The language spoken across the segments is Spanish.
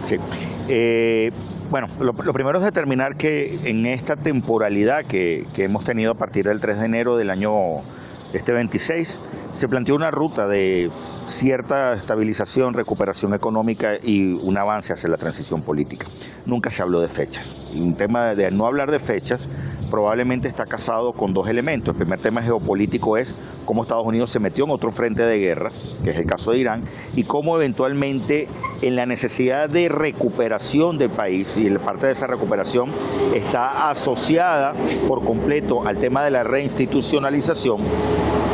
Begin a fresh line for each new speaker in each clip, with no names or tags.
Sí. Bueno, lo primero es determinar que en esta temporalidad que hemos tenido a partir del 3 de enero del año 26, se planteó una ruta de cierta estabilización, recuperación económica y un avance hacia la transición política. Nunca se habló de fechas. Y un tema de no hablar de fechas probablemente está casado con dos elementos. El primer tema geopolítico es cómo Estados Unidos se metió en otro frente de guerra, que es el caso de Irán, y cómo eventualmente en la necesidad de recuperación del país, y parte de esa recuperación está asociada por completo al tema de la reinstitucionalización,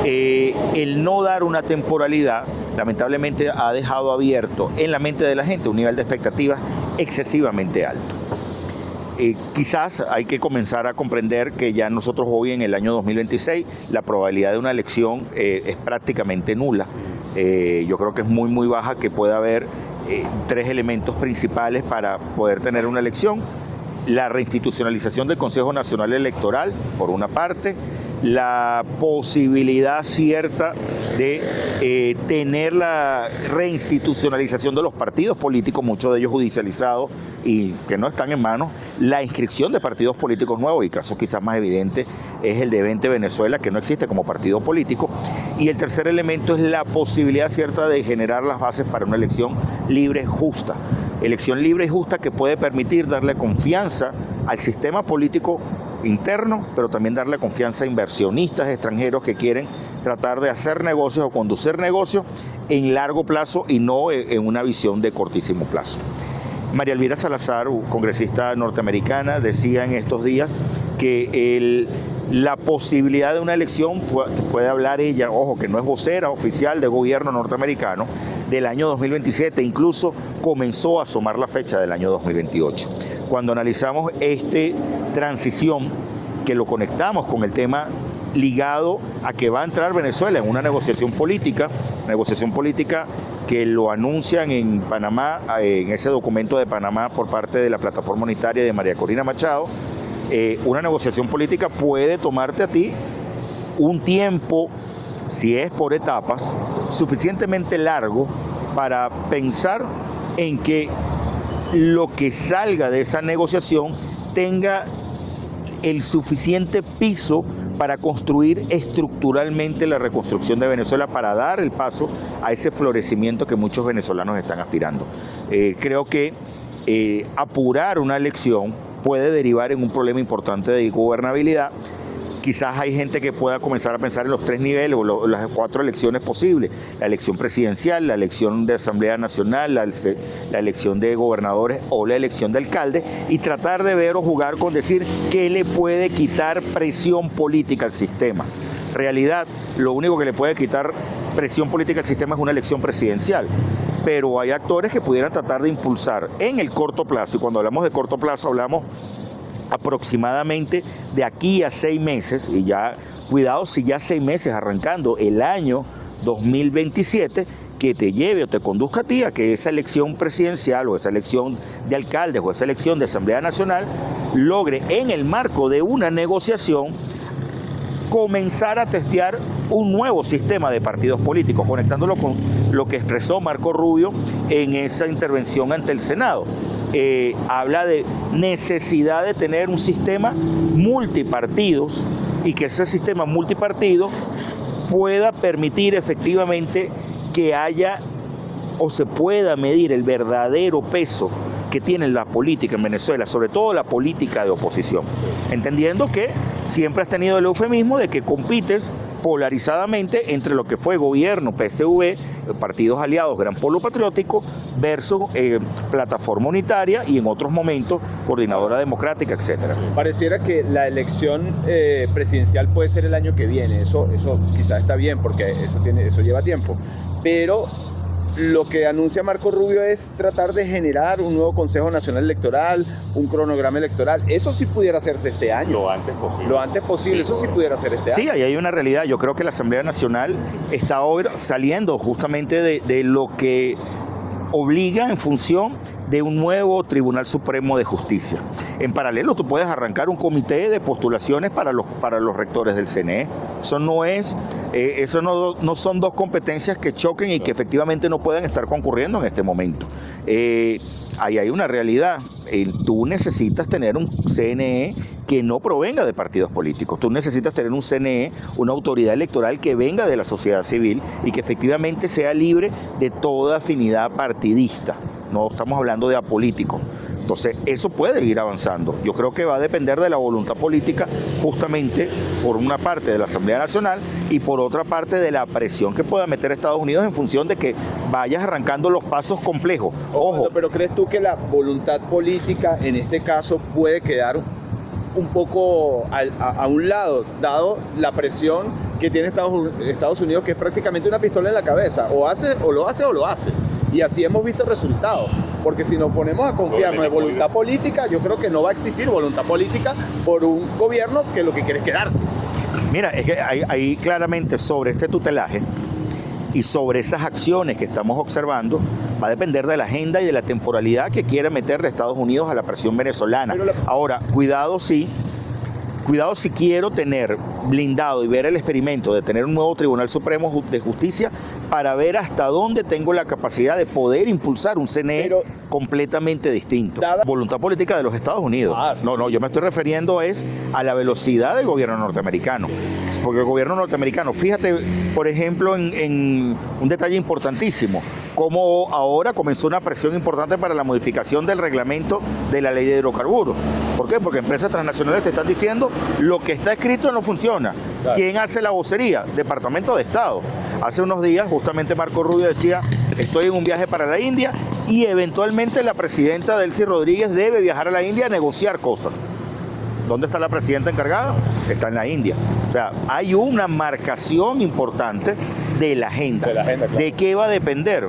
el no dar una temporalidad lamentablemente ha dejado abierto en la mente de la gente un nivel de expectativas excesivamente alto. Quizás hay que comenzar a comprender que ya nosotros hoy en el año 2026 la probabilidad de una elección es prácticamente nula. Yo creo que es muy baja que pueda haber tres elementos principales para poder tener una elección: la reinstitucionalización del Consejo Nacional Electoral, por una parte, la posibilidad cierta de tener la reinstitucionalización de los partidos políticos, muchos de ellos judicializados y que no están en manos, la inscripción de partidos políticos nuevos, y caso quizás más evidente es el de 20 Venezuela, que no existe como partido político, y el tercer elemento es la posibilidad cierta de generar las bases para una elección libre, justa. Elección libre y justa que puede permitir darle confianza al sistema político interno, pero también darle confianza a inversionistas extranjeros que quieren tratar de hacer negocios o conducir negocios en largo plazo y no en una visión de cortísimo plazo. María Elvira Salazar, congresista norteamericana, decía en estos días que la posibilidad de una elección, puede hablar ella, ojo, que no es vocera oficial del gobierno norteamericano, del año 2027, incluso comenzó a asomar la fecha del año 2028. Cuando analizamos esta transición, que lo conectamos con el tema ligado a que va a entrar Venezuela en una negociación política que lo anuncian en Panamá, en ese documento de Panamá por parte de la plataforma unitaria de María Corina Machado, una negociación política puede tomarte a ti un tiempo, si es por etapas, suficientemente largo para pensar en que lo que salga de esa negociación tenga el suficiente piso para construir estructuralmente la reconstrucción de Venezuela, para dar el paso a ese florecimiento que muchos venezolanos están aspirando. Creo que apurar una elección puede derivar en un problema importante de gobernabilidad. Quizás hay gente que pueda comenzar a pensar en los tres niveles o las cuatro elecciones posibles: la elección presidencial, la elección de Asamblea Nacional, la elección de gobernadores o la elección de alcaldes, y tratar de ver o jugar con decir qué le puede quitar presión política al sistema. Realidad, lo único que le puede quitar presión política al sistema es una elección presidencial, pero hay actores que pudieran tratar de impulsar en el corto plazo, y cuando hablamos de corto plazo hablamos aproximadamente de aquí a 6 meses, y ya, cuidado si ya 6 meses arrancando el año 2027, que te lleve o te conduzca a ti a que esa elección presidencial o esa elección de alcaldes o esa elección de Asamblea Nacional logre, en el marco de una negociación, comenzar a testear un nuevo sistema de partidos políticos, conectándolo con lo que expresó Marco Rubio en esa intervención ante el Senado. Habla de necesidad de tener un sistema multipartidos, y que ese sistema multipartido pueda permitir efectivamente que haya o se pueda medir el verdadero peso que tiene la política en Venezuela, sobre todo la política de oposición, entendiendo que siempre has tenido el eufemismo de que compites polarizadamente entre lo que fue gobierno, PSV, partidos aliados, Gran Polo Patriótico, versus plataforma unitaria y en otros momentos coordinadora democrática, etcétera.
Pareciera que la elección presidencial puede ser el año que viene. Eso quizás está bien porque eso lleva tiempo, pero lo que anuncia Marco Rubio es tratar de generar un nuevo Consejo Nacional Electoral, un cronograma electoral. Eso sí pudiera hacerse este año.
Lo antes posible.
Lo antes posible, eso sí pudiera ser este año.
Sí, ahí hay una realidad. Yo creo que la Asamblea Nacional está hoy saliendo justamente de lo que obliga en función de un nuevo Tribunal Supremo de Justicia. En paralelo, tú puedes arrancar un comité de postulaciones para los rectores del CNE. Eso no son dos competencias que choquen y que efectivamente no puedan estar concurriendo en este momento. Ahí hay una realidad. Tú necesitas tener un CNE que no provenga de partidos políticos. Tú necesitas tener un CNE, una autoridad electoral que venga de la sociedad civil y que efectivamente sea libre de toda afinidad partidista. No estamos hablando de apolíticos. Entonces, eso puede ir avanzando. Yo creo que va a depender de la voluntad política, justamente por una parte de la Asamblea Nacional y por otra parte de la presión que pueda meter Estados Unidos en función de que vayas arrancando los pasos complejos. Ojo.
Pero ¿crees tú que la voluntad política en este caso puede quedar un poco a un lado, dado la presión que tiene Estados Unidos, que es prácticamente una pistola en la cabeza? O lo hace. Y así hemos visto resultados. Porque si nos ponemos a confiarnos en voluntad política, yo creo que no va a existir voluntad política por un gobierno que lo que quiere es quedarse.
Mira, es que hay claramente sobre este tutelaje y sobre esas acciones que estamos observando, va a depender de la agenda y de la temporalidad que quiere meterle Estados Unidos a la presión venezolana. Ahora, cuidado si quiero tener blindado y ver el experimento de tener un nuevo Tribunal Supremo de Justicia para ver hasta dónde tengo la capacidad de poder impulsar un CNE completamente distinto. Voluntad política de los Estados Unidos. No, yo me estoy refiriendo a la velocidad del gobierno norteamericano. Porque el gobierno norteamericano, fíjate, por ejemplo, en un detalle importantísimo, como ahora comenzó una presión importante para la modificación del reglamento de la ley de hidrocarburos. ¿Por qué? Porque empresas transnacionales te están diciendo lo que está escrito no funciona. Claro. ¿Quién hace la vocería? Departamento de Estado. Hace unos días justamente Marco Rubio decía, estoy en un viaje para la India y eventualmente la presidenta Delcy Rodríguez debe viajar a la India a negociar cosas. ¿Dónde está la presidenta encargada? Está en la India. O sea, hay una marcación importante de la agenda. Claro. ¿De qué va a depender?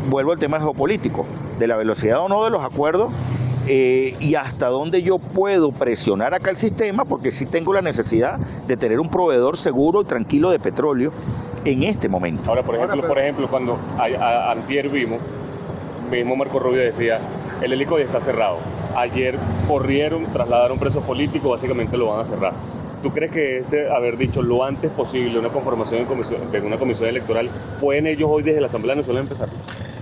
Vuelvo al tema geopolítico, de la velocidad o no de los acuerdos y hasta dónde yo puedo presionar acá el sistema, porque sí tengo la necesidad de tener un proveedor seguro y tranquilo de petróleo en este momento.
Ahora, por ejemplo, cuando antier vimos, mismo Marco Rubio decía, el helicoide está cerrado. Ayer trasladaron presos políticos, básicamente lo van a cerrar. ¿Tú crees que haber dicho lo antes posible una conformación de una comisión electoral, pueden ellos hoy desde la Asamblea Nacional empezar?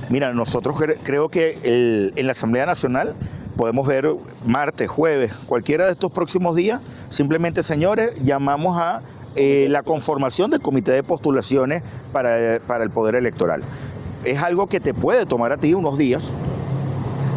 Mira, nosotros creo que en la Asamblea Nacional podemos ver martes, jueves, cualquiera de estos próximos días, simplemente, señores, llamamos a la conformación del comité de postulaciones para el poder electoral. Es algo que te puede tomar a ti unos días,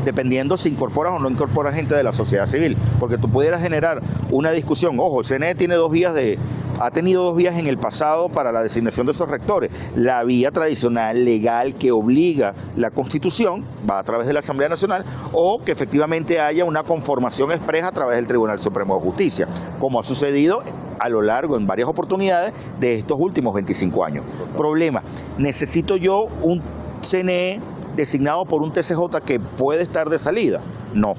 dependiendo si incorporas o no incorporas gente de la sociedad civil, porque tú pudieras generar una discusión. Ojo, el CNE ha tenido 2 vías en el pasado para la designación de esos rectores. La vía tradicional, legal, que obliga la Constitución, va a través de la Asamblea Nacional, o que efectivamente haya una conformación expresa a través del Tribunal Supremo de Justicia, como ha sucedido a lo largo, en varias oportunidades, de estos últimos 25 años. Problema, necesito yo un CNE designado por un TCJ que puede estar de salida. No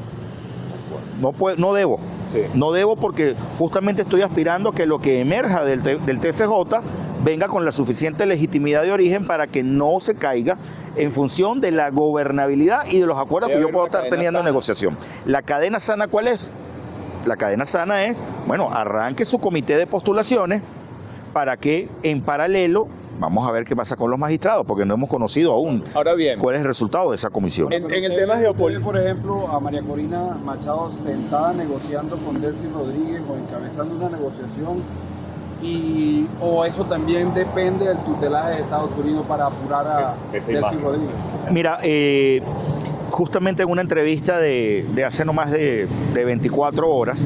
debo. Sí. No debo, porque justamente estoy aspirando a que lo que emerja del TCJ venga con la suficiente legitimidad de origen para que no se caiga en función de la gobernabilidad y de los acuerdos que yo puedo estar teniendo en negociación. ¿La cadena sana cuál es? La cadena sana es, arranque su comité de postulaciones para que en paralelo, vamos a ver qué pasa con los magistrados, porque no hemos conocido aún cuál es el resultado de esa comisión.
En el tema geopolítico,
por ejemplo, a María Corina Machado sentada negociando con Delcy Rodríguez o encabezando una negociación, o eso también depende del tutelaje de Estados Unidos para apurar a Delcy Rodríguez.
Mira, justamente en una entrevista de hace no más de 24 horas,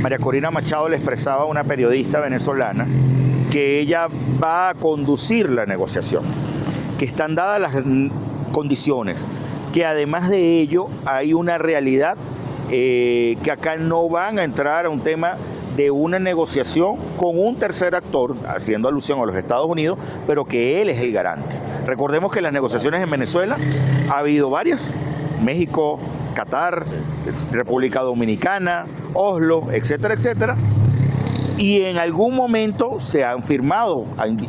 María Corina Machado le expresaba a una periodista venezolana que ella va a conducir la negociación, que están dadas las condiciones, que además de ello hay una realidad que acá no van a entrar a un tema de una negociación con un tercer actor, haciendo alusión a los Estados Unidos, pero que él es el garante. Recordemos que las negociaciones en Venezuela ha habido varias, México, Qatar, República Dominicana, Oslo, etcétera, etcétera, y en algún momento se han firmado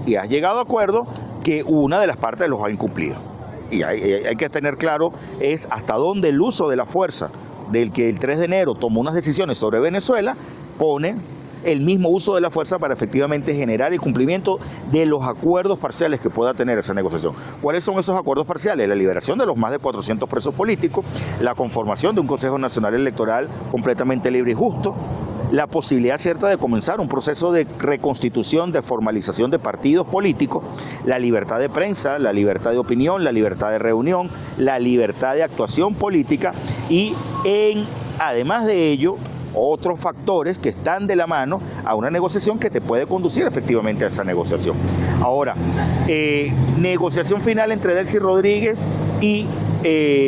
y ha llegado a acuerdo que una de las partes los ha incumplido. y hay que tener claro, es hasta dónde el uso de la fuerza del que el 3 de enero tomó unas decisiones sobre Venezuela, pone el mismo uso de la fuerza para efectivamente generar el cumplimiento de los acuerdos parciales que pueda tener esa negociación. ¿Cuáles son esos acuerdos parciales? La liberación de los más de 400 presos políticos, la conformación de un Consejo Nacional Electoral completamente libre y justo, la posibilidad cierta de comenzar un proceso de reconstitución, de formalización de partidos políticos, la libertad de prensa, la libertad de opinión, la libertad de reunión, la libertad de actuación política y además de ello, otros factores que están de la mano a una negociación que te puede conducir efectivamente a esa negociación. Ahora, negociación final entre Delcy Rodríguez y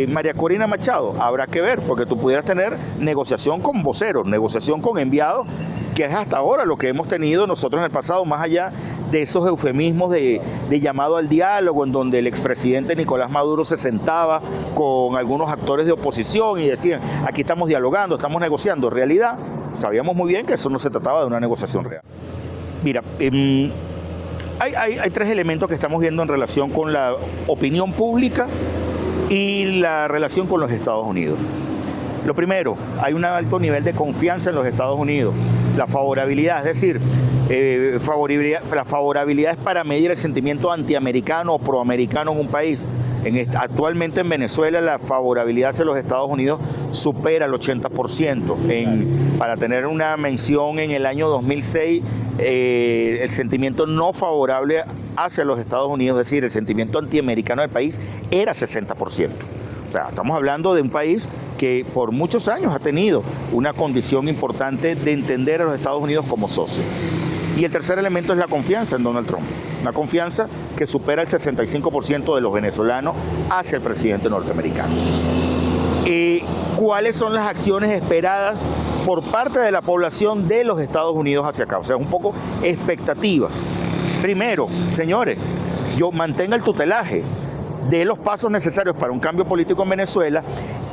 María Corina Machado, habrá que ver, porque tú pudieras tener negociación con voceros, negociación con enviados, que es hasta ahora lo que hemos tenido nosotros en el pasado, más allá de esos eufemismos de llamado al diálogo, en donde el expresidente Nicolás Maduro se sentaba con algunos actores de oposición y decían, aquí estamos dialogando, estamos negociando. En realidad, sabíamos muy bien que eso no se trataba de una negociación real. Mira, hay tres elementos que estamos viendo en relación con la opinión pública y la relación con los Estados Unidos. Lo primero, hay un alto nivel de confianza en los Estados Unidos. La favorabilidad, es decir, la favorabilidad es para medir el sentimiento antiamericano o proamericano en un país. Actualmente en Venezuela la favorabilidad hacia los Estados Unidos supera el 80%. Para tener una mención, en el año 2006, el sentimiento no favorable hacia los Estados Unidos, es decir, el sentimiento antiamericano del país, era 60%. O sea, estamos hablando de un país que por muchos años ha tenido una condición importante de entender a los Estados Unidos como socio. Y el tercer elemento es la confianza en Donald Trump. Una confianza que supera el 65% de los venezolanos hacia el presidente norteamericano. ¿Cuáles son las acciones esperadas por parte de la población de los Estados Unidos hacia acá? O sea, un poco expectativas. Primero, señores, mantenga el tutelaje, dé los pasos necesarios para un cambio político en Venezuela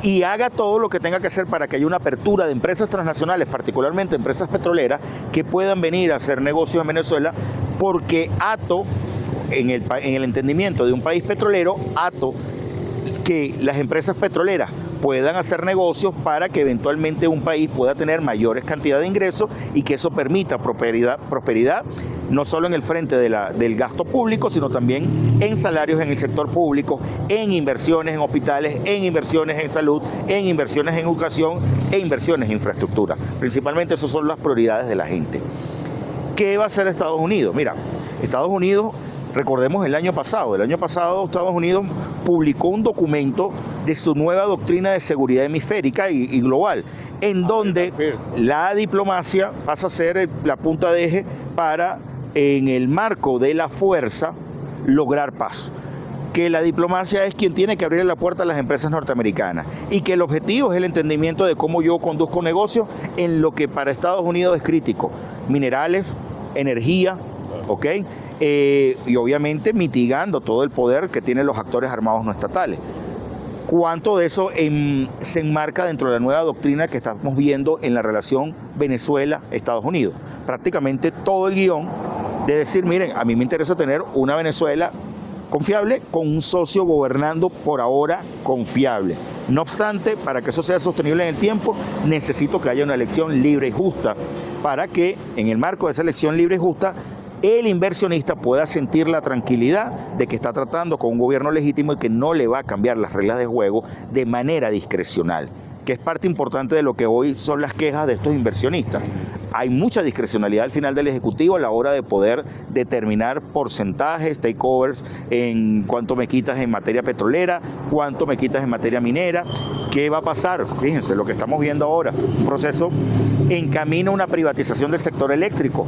y haga todo lo que tenga que hacer para que haya una apertura de empresas transnacionales, particularmente empresas petroleras, que puedan venir a hacer negocios en Venezuela, porque en el entendimiento de un país petrolero, que las empresas petroleras puedan hacer negocios para que eventualmente un país pueda tener mayores cantidades de ingresos y que eso permita prosperidad no solo en el frente del gasto público, sino también en salarios en el sector público, en inversiones en hospitales, en inversiones en salud, en inversiones en educación e inversiones en infraestructura. Principalmente esas son las prioridades de la gente. ¿Qué va a hacer Estados Unidos? Mira, Estados Unidos, recordemos el año pasado Estados Unidos publicó un documento de su nueva doctrina de seguridad hemisférica y global, en donde la diplomacia pasa a ser la punta de eje para, en el marco de la fuerza, lograr paz. Que la diplomacia es quien tiene que abrir la puerta a las empresas norteamericanas y que el objetivo es el entendimiento de cómo yo conduzco negocios en lo que para Estados Unidos es crítico: minerales, energía, ¿ok? Y obviamente mitigando todo el poder que tienen los actores armados no estatales. ¿Cuánto de eso se enmarca dentro de la nueva doctrina que estamos viendo en la relación Venezuela-Estados Unidos? Prácticamente todo el guión de decir, miren, a mí me interesa tener una Venezuela confiable con un socio gobernando por ahora confiable. No obstante, para que eso sea sostenible en el tiempo, necesito que haya una elección libre y justa, para que en el marco de esa elección libre y justa el inversionista pueda sentir la tranquilidad de que está tratando con un gobierno legítimo y que no le va a cambiar las reglas de juego de manera discrecional, que es parte importante de lo que hoy son las quejas de estos inversionistas. Hay mucha discrecionalidad al final del Ejecutivo a la hora de poder determinar porcentajes, takeovers, en cuánto me quitas en materia petrolera, cuánto me quitas en materia minera, qué va a pasar. Fíjense lo que estamos viendo ahora, un proceso en camino a una privatización del sector eléctrico,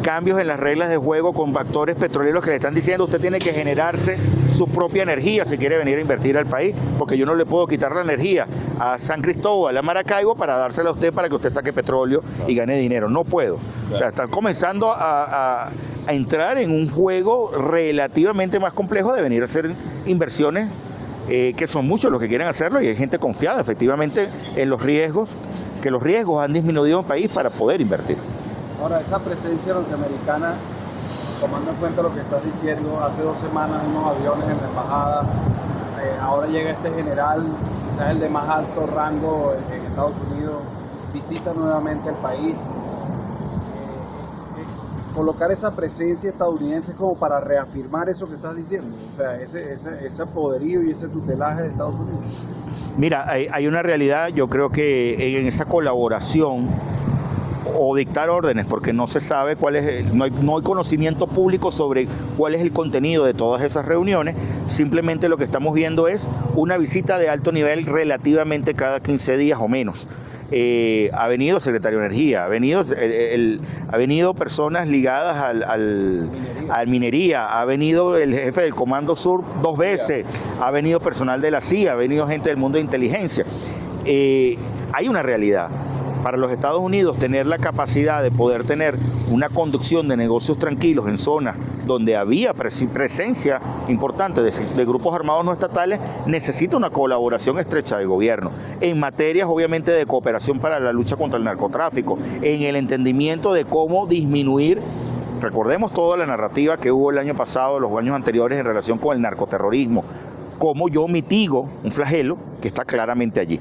cambios en las reglas de juego con actores petroleros que le están diciendo usted tiene que generarse su propia energía si quiere venir a invertir al país, porque yo no le puedo quitar la energía a San Cristóbal, a Maracaibo, para dársela a usted para que usted saque petróleo y gane dinero. No puedo. O sea, están comenzando a entrar en un juego relativamente más complejo de venir a hacer inversiones, que son muchos los que quieren hacerlo y hay gente confiada efectivamente en los riesgos, que los riesgos han disminuido en el país para poder invertir.
Ahora, esa presencia norteamericana, tomando en cuenta lo que estás diciendo, hace 2 semanas unos aviones en la embajada ahora llega este general, quizás el de más alto rango en Estados Unidos, visita nuevamente el país. Colocar esa presencia estadounidense como para reafirmar eso que estás diciendo, o sea, ese poderío y ese tutelaje de Estados Unidos.
Mira, hay una realidad, yo creo que en esa colaboración o dictar órdenes, porque no se sabe cuál es, no hay conocimiento público sobre cuál es el contenido de todas esas reuniones, simplemente lo que estamos viendo es una visita de alto nivel relativamente cada 15 días o menos. Ha venido el secretario de Energía, ha venido personas ligadas al minería, ha venido el jefe del Comando Sur 2 veces, ha venido personal de la CIA, ha venido gente del mundo de inteligencia. Hay una realidad. Para los Estados Unidos, tener la capacidad de poder tener una conducción de negocios tranquilos en zonas donde había presencia importante de grupos armados no estatales, necesita una colaboración estrecha del gobierno en materias obviamente de cooperación para la lucha contra el narcotráfico, en el entendimiento de cómo disminuir. Recordemos toda la narrativa que hubo el año pasado, los años anteriores en relación con el narcoterrorismo, cómo yo mitigo un flagelo que está claramente allí.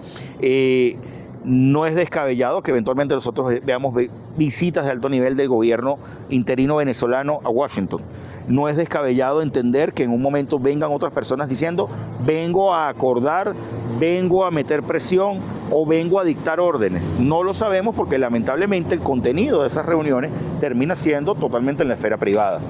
No es descabellado que eventualmente nosotros veamos visitas de alto nivel del gobierno interino venezolano a Washington. No es descabellado entender que en un momento vengan otras personas diciendo vengo a acordar, vengo a meter presión o vengo a dictar órdenes. No lo sabemos porque lamentablemente el contenido de esas reuniones termina siendo totalmente en la esfera privada.